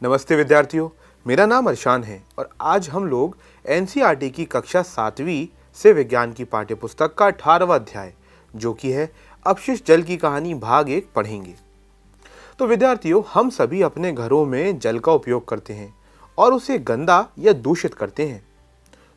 नमस्ते विद्यार्थियों, मेरा नाम अरशान है और आज हम लोग एनसीईआरटी की कक्षा 7वीं से विज्ञान की पाठ्यपुस्तक का 18वां अध्याय जो कि है अपशिष्ट जल की कहानी भाग 1 पढ़ेंगे। तो विद्यार्थियों, हम सभी अपने घरों में जल का उपयोग करते हैं और उसे गंदा या दूषित करते हैं।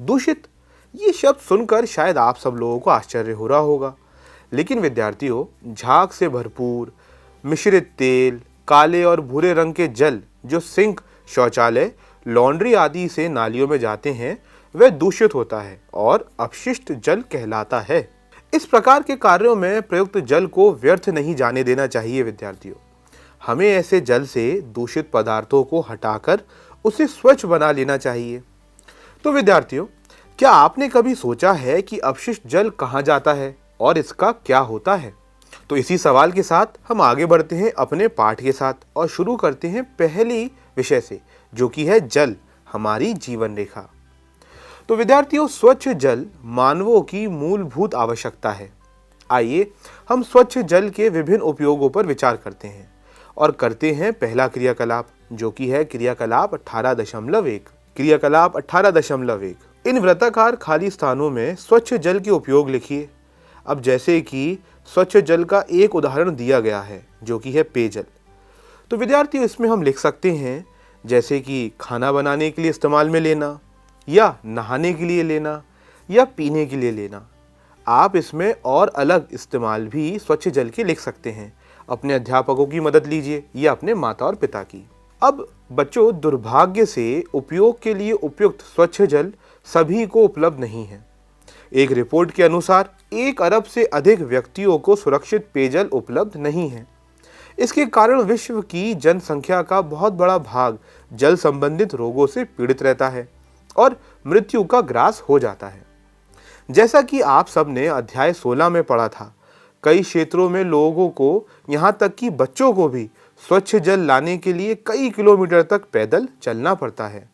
दूषित ये शब्द सुनकर शायद आप सब लोगों को आश्चर्य हो रहा होगा, लेकिन विद्यार्थियों, झाग से भरपूर मिश्रित तेल, काले और भूरे रंग के जल जो सिंक, शौचालय, लॉन्ड्री आदि से नालियों में जाते हैं वह दूषित होता है और अपशिष्ट जल कहलाता है। इस प्रकार के कार्यों में प्रयुक्त जल को व्यर्थ नहीं जाने देना चाहिए। विद्यार्थियों, हमें ऐसे जल से दूषित पदार्थों को हटाकर उसे स्वच्छ बना लेना चाहिए। तो विद्यार्थियों, क्या आपने कभी सोचा है कि अपशिष्ट जल कहाँ जाता है और इसका क्या होता है? तो इसी सवाल के साथ हम आगे बढ़ते हैं अपने पाठ के साथ और शुरू करते हैं पहली विषय से, जो कि है जल, हमारी जीवन रेखा। तो विद्यार्थियों, स्वच्छ जल मानवों की मूलभूत आवश्यकता है। आइए हम स्वच्छ जल के विभिन्न उपयोगों पर विचार करते हैं और करते हैं पहला क्रियाकलाप, जो कि है क्रियाकलाप 18.1। क्रियाकलाप 18.1, इन वृत्ताकार खाली स्थानों में स्वच्छ जल के उपयोग लिखिए। अब जैसे कि स्वच्छ जल का एक उदाहरण दिया गया है जो कि है पेयजल। तो विद्यार्थियों, इसमें हम लिख सकते हैं जैसे कि खाना बनाने के लिए इस्तेमाल में लेना, या नहाने के लिए लेना, या पीने के लिए लेना। आप इसमें और अलग इस्तेमाल भी स्वच्छ जल के लिख सकते हैं। अपने अध्यापकों की मदद लीजिए या अपने माता और पिता की। अब बच्चों, दुर्भाग्य से उपयोग के लिए उपयुक्त स्वच्छ जल सभी को उपलब्ध नहीं है। एक रिपोर्ट के अनुसार 1 अरब से अधिक व्यक्तियों को सुरक्षित पेयजल उपलब्ध नहीं है। इसके कारण विश्व की जनसंख्या का बहुत बड़ा भाग जल संबंधित रोगों से पीड़ित रहता है और मृत्यु का ग्रास हो जाता है। जैसा कि आप सब ने अध्याय 16 में पढ़ा था, कई क्षेत्रों में लोगों को, यहाँ तक कि बच्चों को भी स्वच्छ जल लाने के लिए कई किलोमीटर तक पैदल चलना पड़ता है।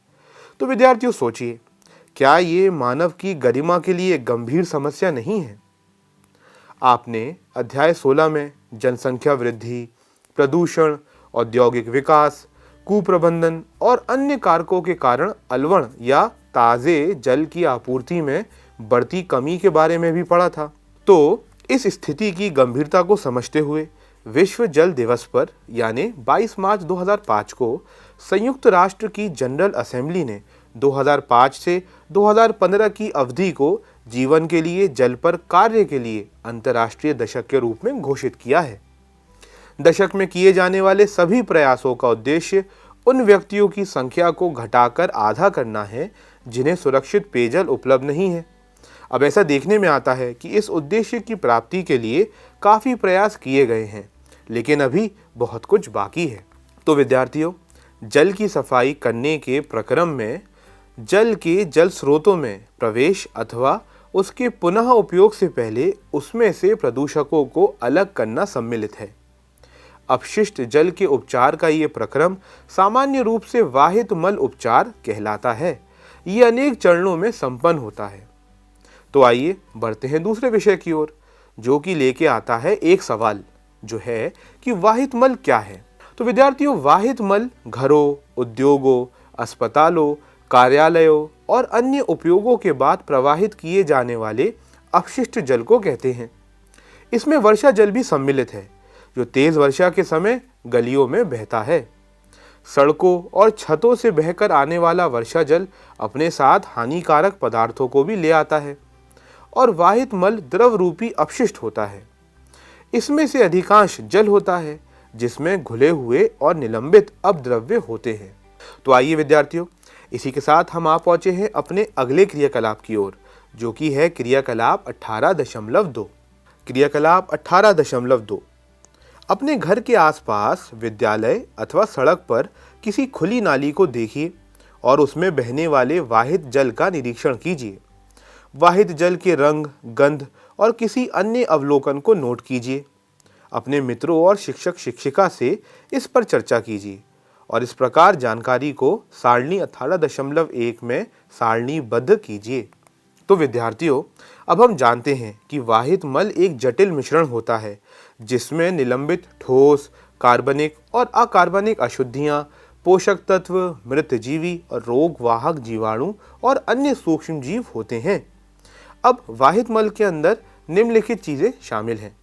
तो विद्यार्थियों सोचिए, क्या ये मानव की गरिमा के लिए गंभीर समस्या नहीं है? आपने अध्याय 16 में जनसंख्या वृद्धि, प्रदूषण, औद्योगिक विकास, कुप्रबंधन और अन्य कारकों के कारण अलवण या ताजे जल की आपूर्ति में बढ़ती कमी के बारे में भी पढ़ा था। तो इस स्थिति की गंभीरता को समझते हुए विश्व जल दिवस पर यानी 22 मार्च 2005 को संयुक्त राष्ट्र की जनरल असेंबली ने 2005 से 2015 की अवधि को जीवन के लिए जल पर कार्य के लिए अंतर्राष्ट्रीय दशक के रूप में घोषित किया है। दशक में किए जाने वाले सभी प्रयासों का उद्देश्य उन व्यक्तियों की संख्या को घटाकर आधा करना है जिन्हें सुरक्षित पेयजल उपलब्ध नहीं है। अब ऐसा देखने में आता है कि इस उद्देश्य की प्राप्ति के लिए काफ़ी प्रयास किए गए हैं, लेकिन अभी बहुत कुछ बाकी है। तो विद्यार्थियों, जल की सफाई करने के प्रक्रम में जल के जल स्रोतों में प्रवेश अथवा उसके पुनः उपयोग से पहले उसमें से प्रदूषकों को अलग करना सम्मिलित है। अपशिष्ट जल के उपचार का ये प्रक्रम सामान्य रूप से वाहित मल उपचार कहलाता है। ये अनेक चरणों में संपन्न होता है। तो आइए बढ़ते हैं दूसरे विषय की ओर, जो कि लेके आता है एक सवाल, जो है कि वाहित मल क्या है। तो विद्यार्थियों, वाहित मल घरों, उद्योगों, अस्पतालों, कार्यालयों और अन्य उपयोगों के बाद प्रवाहित किए जाने वाले अपशिष्ट जल को कहते हैं। इसमें वर्षा जल भी सम्मिलित है, जो तेज वर्षा के समय गलियों में बहता है। सड़कों और छतों से बहकर आने वाला वर्षा जल अपने साथ हानिकारक पदार्थों को भी ले आता है और वाहित मल द्रव रूपी अपशिष्ट होता है। इसमें से अधिकांश जल होता है जिसमें घुले हुए और निलंबित अपद्रव्य होते हैं। तो आइए विद्यार्थियों, इसी के साथ हम आ पहुंचे हैं अपने अगले क्रियाकलाप की ओर, जो कि है क्रियाकलाप 18.2। क्रियाकलाप 18.2, अपने घर के आसपास विद्यालय अथवा सड़क पर किसी खुली नाली को देखिए और उसमें बहने वाले वाहित जल का निरीक्षण कीजिए। वाहित जल के रंग, गंध और किसी अन्य अवलोकन को नोट कीजिए। अपने मित्रों और शिक्षक शिक्षिका से इस पर चर्चा कीजिए और इस प्रकार जानकारी को सारणी 18.1 में सारणीबद्ध कीजिए। तो विद्यार्थियों, अब हम जानते हैं कि वाहित मल एक जटिल मिश्रण होता है जिसमें निलंबित ठोस, कार्बनिक और अकार्बनिक अशुद्धियाँ, पोषक तत्व, मृत जीवी और रोग वाहक जीवाणु और अन्य सूक्ष्म जीव होते हैं। अब वाहित मल के अंदर निम्नलिखित चीजें शामिल हैं।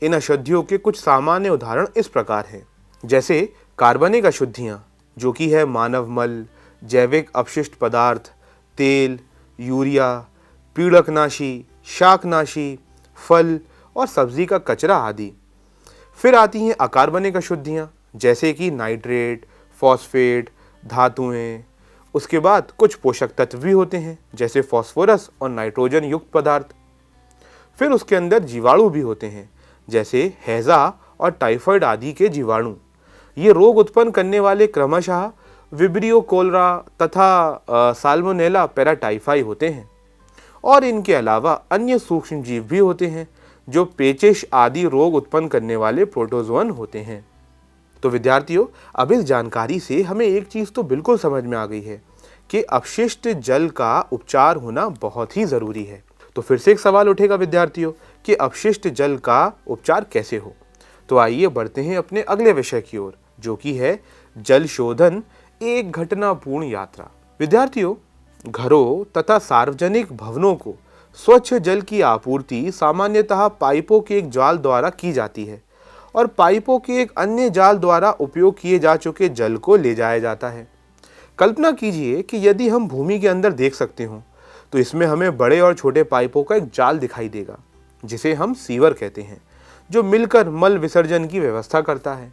इन अशुद्धियों के कुछ सामान्य उदाहरण इस प्रकार हैं, जैसे कार्बनिक अशुद्धियां, जो कि है मानव मल, जैविक अपशिष्ट पदार्थ, तेल, यूरिया, पीड़कनाशी, शाकनाशी, फल और सब्जी का कचरा आदि। फिर आती हैं अकार्बनिक अशुद्धियां, जैसे कि नाइट्रेट, फॉस्फेट, धातुएं। उसके बाद कुछ पोषक तत्व भी होते हैं, जैसे फास्फोरस और नाइट्रोजन युक्त पदार्थ। फिर उसके अंदर जीवाणु भी होते हैं, जैसे हैजा और टाइफाइड आदि के जीवाणु। ये रोग उत्पन्न करने वाले क्रमशः विब्रियो कोलरा तथा साल्मोनेला पैराटाइफाई होते हैं। और इनके अलावा अन्य सूक्ष्म जीव भी होते हैं, जो पेचिश आदि रोग उत्पन्न करने वाले प्रोटोजोअन होते हैं। तो विद्यार्थियों, अब इस जानकारी से हमें एक चीज तो बिल्कुल समझ में आ गई है कि अपशिष्ट जल का उपचार होना बहुत ही जरूरी है। तो फिर से एक सवाल उठेगा विद्यार्थियों कि अपशिष्ट जल का उपचार कैसे हो। तो आइए बढ़ते हैं अपने अगले विषय की ओर, जो कि है जल शोधन, एक घटनापूर्ण यात्रा। विद्यार्थियों, घरों तथा सार्वजनिक भवनों को स्वच्छ जल की आपूर्ति सामान्यतः पाइपों के एक जाल द्वारा की जाती है और पाइपों के एक अन्य जाल द्वारा उपयोग किए जा चुके जल को ले जाया जाता है। कल्पना कीजिए कि यदि हम भूमि के अंदर देख सकते हो तो इसमें हमें बड़े और छोटे पाइपों का एक जाल दिखाई देगा, जिसे हम सीवर कहते हैं, जो मिलकर मल विसर्जन की व्यवस्था करता है।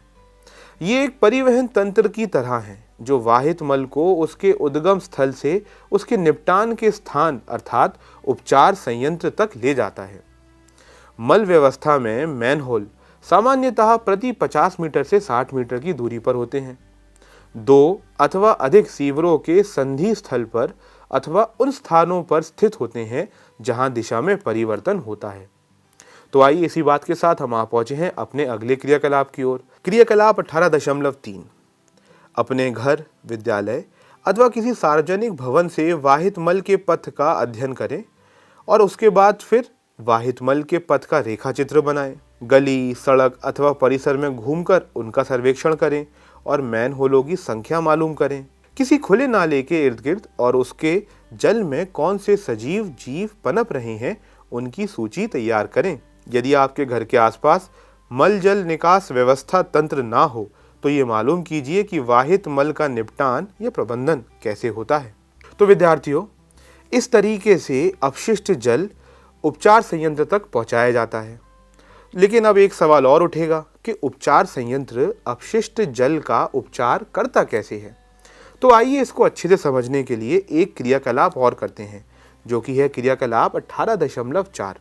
ये एक परिवहन तंत्र की तरह है, जो वाहित मल को उसके उद्गम स्थल से उसके निपटान के स्थान अर्थात उपचार संयंत्र तक ले जाता है। मल व्यवस्था में मैनहोल सामान्यतः प्रति 50 मीटर से 60 मीटर की दूरी पर होते हैं। 2 अथवा अधिक सीवरों के संधि स्थल पर अथवा उन स्थानों पर स्थित होते हैं जहां दिशा में परिवर्तन होता है। तो आइए इसी बात के साथ हम आ पहुंचे हैं अपने अगले क्रियाकलाप की ओर। क्रियाकलाप 18.3। अपने घर, विद्यालय अथवा किसी सार्वजनिक भवन से वाहित मल के पथ का अध्ययन करें और उसके बाद फिर वाहित मल के पथ का रेखा चित्र बनाएं। गली, सड़क अथवा परिसर में घूमकर उनका सर्वेक्षण करें और मैनहोलों की संख्या मालूम करें। किसी खुले नाले के इर्द गिर्द और उसके जल में कौन से सजीव जीव पनप रहे हैं, उनकी सूची तैयार करें। यदि आपके घर के आसपास मल जल निकास व्यवस्था तंत्र ना हो तो ये मालूम कीजिए कि वाहित मल का निपटान या प्रबंधन कैसे होता है। तो विद्यार्थियों, इस तरीके से अपशिष्ट जल उपचार संयंत्र तक पहुंचाया जाता है। लेकिन अब एक सवाल और उठेगा कि उपचार संयंत्र अपशिष्ट जल का उपचार करता कैसे है। तो आइए इसको अच्छे से समझने के लिए एक क्रियाकलाप और करते हैं, जो कि है क्रियाकलाप 18.4।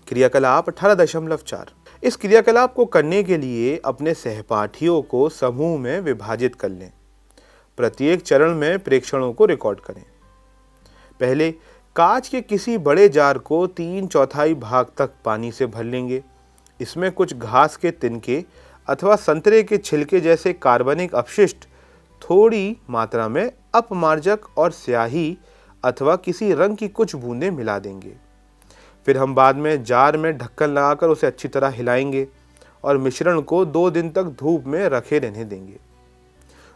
क्रियाकलाप 18.4। इस क्रियाकलाप को करने के लिए अपने सहपाठियों को समूह में विभाजित कर लें। प्रत्येक चरण में प्रेक्षणों को रिकॉर्ड करें। पहले कांच के किसी बड़े जार को 3/4 भाग तक पानी से भर लेंगे। इसमें कुछ घास के तिनके अथवा संतरे के छिलके जैसे कार्बनिक अपशिष्ट थोड़ी मात्रा में अपमार्जक और स्याही अथवा किसी रंग की कुछ बूंदें मिला देंगे। फिर हम बाद में जार में ढक्कन लगाकर उसे अच्छी तरह हिलाएंगे और मिश्रण को 2 दिन तक धूप में रखे रहने देंगे।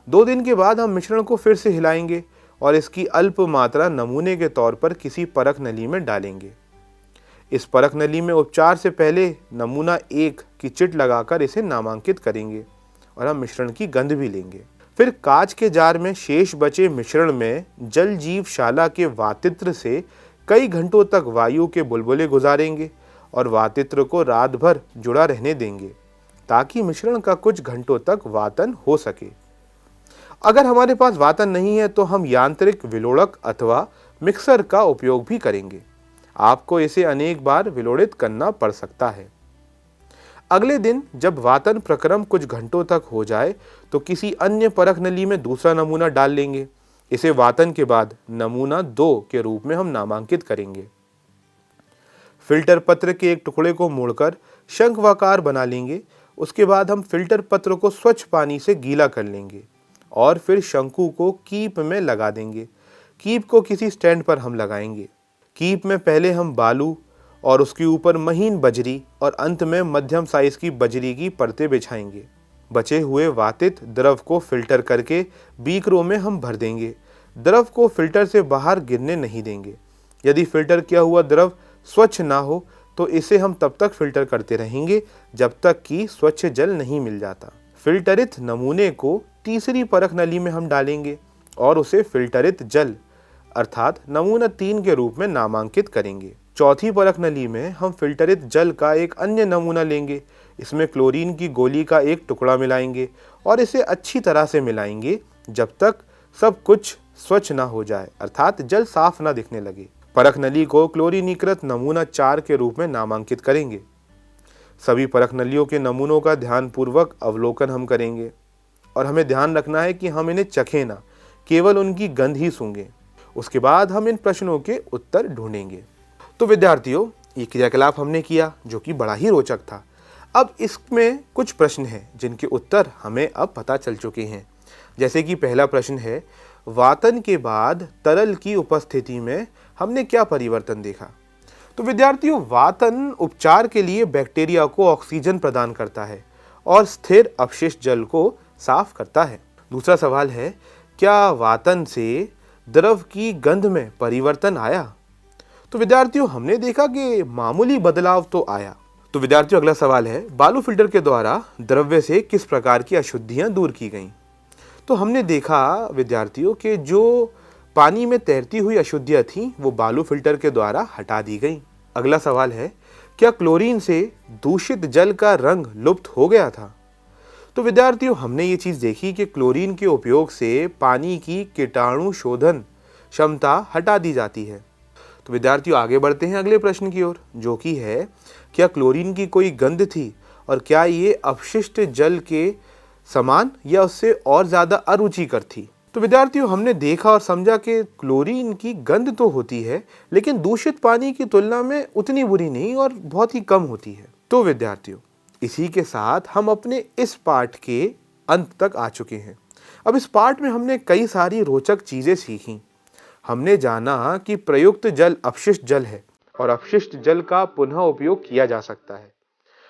2 दिन के बाद हम मिश्रण को फिर से हिलाएंगे और इसकी अल्प मात्रा नमूने के तौर पर किसी परख नली में डालेंगे। इस परख नली में उपचार से पहले नमूना 1 की चिट लगाकर इसे नामांकित करेंगे और हम मिश्रण की गंध भी लेंगे। फिर कांच के जार में शेष बचे मिश्रण में जल जीवशाला के वातित्र से कई घंटों तक वायु के बुलबुले गुजारेंगे और वातित्र को रात भर जुड़ा रहने देंगे ताकि मिश्रण का कुछ घंटों तक वातन हो सके। अगर हमारे पास वातन नहीं है तो हम यांत्रिक विलोड़क अथवा मिक्सर का उपयोग भी करेंगे। आपको इसे अनेक बार विलोड़ित करना पड़ सकता है। अगले दिन जब वातन प्रक्रम कुछ घंटों तक हो जाए तो किसी अन्य परख नली में दूसरा नमूना डाल लेंगे। इसे वातन के बाद नमूना 2 के रूप में हम नामांकित करेंगे। फिल्टर पत्र के एक टुकड़े को मोड़कर शंखवाकार बना लेंगे। उसके बाद हम फिल्टर पत्र को स्वच्छ पानी से गीला कर लेंगे और फिर शंकु को कीप में लगा देंगे। कीप को किसी स्टैंड पर हम लगाएंगे। कीप में पहले हम बालू और उसके ऊपर महीन बजरी और अंत में मध्यम साइज की बजरी की परतें बिछाएंगे। बचे हुए वातित द्रव को फिल्टर करके बीकरों में हम भर देंगे। द्रव को फिल्टर से बाहर गिरने नहीं देंगे। यदि फिल्टर किया हुआ द्रव स्वच्छ ना हो तो इसे हम तब तक फिल्टर करते रहेंगे जब तक कि स्वच्छ जल नहीं मिल जाता। फिल्टरित नमूने को तीसरी परख नली में हम डालेंगे और उसे फिल्टरित जल अर्थात नमूना 3 के रूप में नामांकित करेंगे। चौथी परख नली में हम फिल्टरित जल का एक अन्य नमूना लेंगे। इसमें क्लोरीन की गोली का एक टुकड़ा मिलाएंगे और इसे अच्छी तरह से मिलाएंगे जब तक सब कुछ स्वच्छ ना हो जाए अर्थात जल साफ ना दिखने लगे। परख नली को क्लोरीनीकृत नमूना 4 के रूप में नामांकित करेंगे। सभी परख नलियों के नमूनों का ध्यानपूर्वक अवलोकन हम करेंगे और हमें ध्यान रखना है कि हम इन्हें चखें ना, केवल उनकी गंध ही सूंघें। उसके बाद हम इन प्रश्नों के उत्तर ढूंढेंगे। तो विद्यार्थियों, ये क्रियाकलाप हमने किया जो कि बड़ा ही रोचक था। अब इसमें कुछ प्रश्न हैं जिनके उत्तर हमें अब पता चल चुके हैं। जैसे कि पहला प्रश्न है, वातन के बाद तरल की उपस्थिति में हमने क्या परिवर्तन देखा? तो विद्यार्थियों, वातन उपचार के लिए बैक्टीरिया को ऑक्सीजन प्रदान करता है और स्थिर अपशिष्ट जल को साफ करता है। दूसरा सवाल है, क्या वातन से द्रव की गंध में परिवर्तन आया? तो विद्यार्थियों, हमने देखा कि मामूली बदलाव तो आया। तो विद्यार्थियों, अगला सवाल है, बालू फिल्टर के द्वारा द्रव्य से किस प्रकार की अशुद्धियां दूर की गईं? तो हमने देखा विद्यार्थियों कि जो पानी में तैरती हुई अशुद्धियां थीं वो बालू फिल्टर के द्वारा हटा दी गईं। अगला सवाल है, क्या क्लोरीन से दूषित जल का रंग लुप्त हो गया था? तो विद्यार्थियों, हमने ये चीज़ देखी कि क्लोरीन के उपयोग से पानी की कीटाणु शोधन क्षमता हटा दी जाती है। तो विद्यार्थियों, आगे बढ़ते हैं अगले प्रश्न की ओर, जो कि है, क्या क्लोरीन की कोई गंध थी और क्या ये अपशिष्ट जल के समान या उससे और ज़्यादा अरुचिकर थी? तो विद्यार्थियों, हमने देखा और समझा कि क्लोरीन की गंध तो होती है लेकिन दूषित पानी की तुलना में उतनी बुरी नहीं और बहुत ही कम होती है। तो विद्यार्थियों, इसी के साथ हम अपने इस पाठ के अंत तक आ चुके हैं। अब इस पाठ में हमने कई सारी रोचक चीज़ें सीखी। हमने जाना कि प्रयुक्त जल अपशिष्ट जल है और अपशिष्ट जल का पुनः उपयोग किया जा सकता है।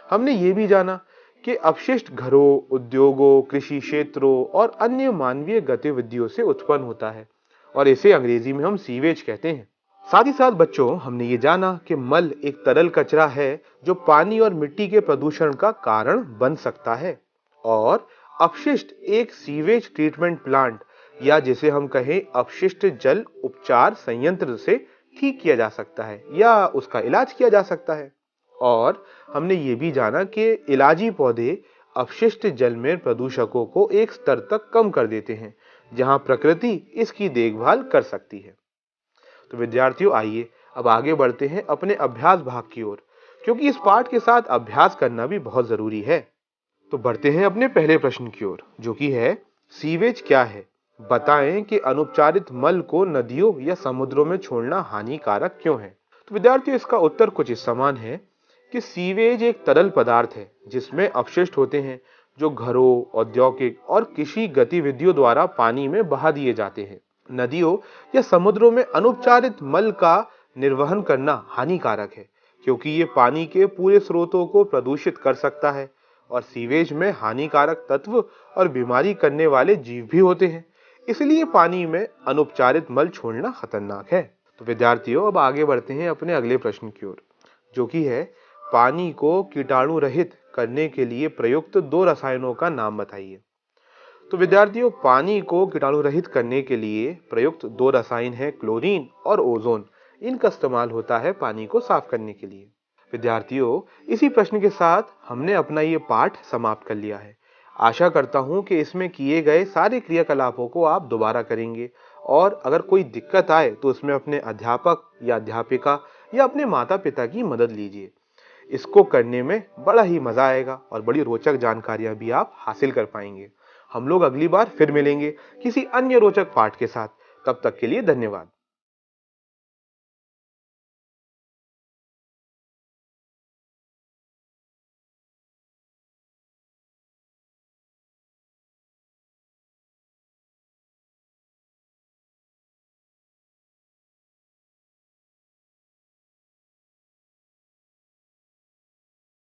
हमने ये भी जाना कि अपशिष्ट घरों, उद्योगों, कृषि क्षेत्रों और अन्य मानवीय गतिविधियों से उत्पन्न होता है और इसे अंग्रेजी में हम सीवेज कहते हैं। साथ ही साथ बच्चों, हमने ये जाना कि मल एक तरल कचरा है जो पानी और मिट्टी के प्रदूषण का कारण बन सकता है और अपशिष्ट एक सीवेज ट्रीटमेंट प्लांट या जिसे हम कहें अपशिष्ट जल उपचार संयंत्र से ठीक किया जा सकता है या उसका इलाज किया जा सकता है। और हमने ये भी जाना कि इलाजी पौधे अपशिष्ट जल में प्रदूषकों को एक स्तर तक कम कर देते हैं जहां प्रकृति इसकी देखभाल कर सकती है। तो विद्यार्थियों, आइए अब आगे बढ़ते हैं अपने अभ्यास भाग की ओर, क्योंकि इस पाठ के साथ अभ्यास करना भी बहुत जरूरी है। तो बढ़ते हैं अपने पहले प्रश्न की ओर, जो कि है, सीवेज क्या है? बताएं कि अनुपचारित मल को नदियों या समुद्रों में छोड़ना हानिकारक क्यों है? तो विद्यार्थियों, इसका उत्तर कुछ इस समान है कि सीवेज एक तरल पदार्थ है जिसमें अपशिष्ट होते हैं जो घरों, औद्योगिक और कृषि गतिविधियों द्वारा पानी में बहा दिए जाते हैं। नदियों या समुद्रों में अनुपचारित मल का निर्वहन करना हानिकारक है क्योंकि ये पानी के पूरे स्रोतों को प्रदूषित कर सकता है और सीवेज में हानिकारक तत्व और बीमारी करने वाले जीव भी होते हैं। इसलिए पानी में अनुपचारित मल छोड़ना खतरनाक है। तो विद्यार्थियों, अब आगे बढ़ते हैं अपने अगले प्रश्न की ओर, जो कि है, पानी को कीटाणु रहित करने के लिए प्रयुक्त 2 रसायनों का नाम बताइए। तो विद्यार्थियों, पानी को कीटाणु रहित करने के लिए प्रयुक्त 2 रसायन हैं क्लोरीन और ओजोन। इनका इस्तेमाल होता है पानी को साफ करने के लिए। विद्यार्थियों, इसी प्रश्न के साथ हमने अपना ये पाठ समाप्त कर लिया है। आशा करता हूँ कि इसमें किए गए सारे क्रियाकलापों को आप दोबारा करेंगे और अगर कोई दिक्कत आए तो उसमें अपने अध्यापक या अध्यापिका या अपने माता पिता की मदद लीजिए। इसको करने में बड़ा ही मजा आएगा और बड़ी रोचक जानकारियां भी आप हासिल कर पाएंगे। हम लोग अगली बार फिर मिलेंगे किसी अन्य रोचक पाठ के साथ। तब तक के लिए धन्यवाद।